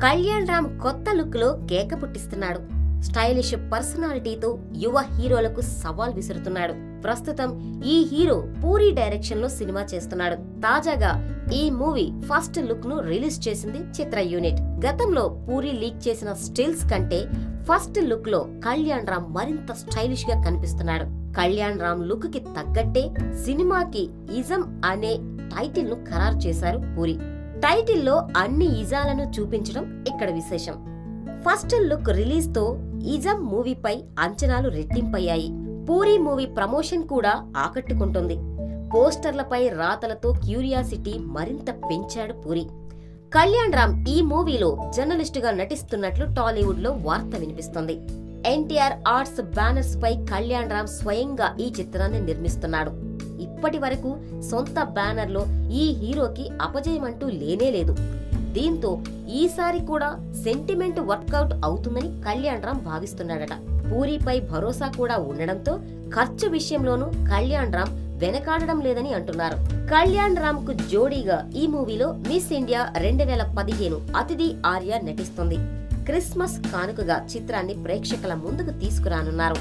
కళ్యాణ్ రామ్ కొత్త లుక్ లో కేక పుట్టిస్తున్నాడు. స్టైలిష్ పర్సనాలిటీతో యువ హీరోలకు సవాల్ విసురుతున్నాడు. ప్రస్తుతం ఈ హీరో పూరి డైరెక్షన్ లో సినిమా చేస్తున్నాడు. తాజాగా ఈ మూవీ ఫస్ట్ లుక్ ను రిలీజ్ చేసింది చిత్ర యూనిట్. గతంలో పూరి లీక్ చేసిన స్టిల్స్ కంటే ఫస్ట్ లుక్ లో కళ్యాణ్ రామ్ మరింత స్టైలిష్ గా కనిపిస్తున్నాడు. కళ్యాణ్ రామ్ లుక్ కి తగ్గట్టే సినిమాకి ఇజం అనే టైటిల్ ను ఖరారు చేశారు పూరి. టైటిల్ లో అన్ని ఇజాలను చూపించడం ఇక్కడ విశేషం. ఫస్ట్ లుక్ రిలీజ్ తో ఇజం మూవీపై అంచనాలు రెట్టింపయ్యాయి. పూరి మూవీ ప్రమోషన్ కూడా ఆకట్టుకుంటుంది. పోస్టర్లపై రాతలతో క్యూరియాసిటీ మరింత పెంచాడు పూరి. కళ్యాణ్ రామ్ ఈ మూవీలో జర్నలిస్ట్ గా నటిస్తున్నట్లు టాలీవుడ్ లో వార్త వినిపిస్తోంది. ఎన్టీఆర్ ఆర్ట్స్ బ్యానర్స్ పై కళ్యాణ్ రామ్ స్వయంగా ఈ చిత్రాన్ని నిర్మిస్తున్నాడు. ఇప్పటి వరకు సొంత బ్యానర్ లో ఈ హీరోకి అపజయమంటూ లేనేలేదు. దీంతో ఈసారి కూడా సెంటిమెంట్ వర్కౌట్ అవుతుందని కళ్యాణ్ రామ్ భావిస్తున్నాడట. పూరిపై భరోసా కూడా ఉండడంతో ఖర్చు విషయంలోనూ కళ్యాణ్ రామ్ వెనకాడడం లేదని అంటున్నారు. కళ్యాణ్ రామ్ కు జోడీగా ఈ మూవీలో మిస్ ఇండియా 2015 అతిథి ఆర్య నటిస్తుంది. క్రిస్మస్ కానుకగా చిత్రాన్ని ప్రేక్షకుల ముందుకు తీసుకురానున్నారు.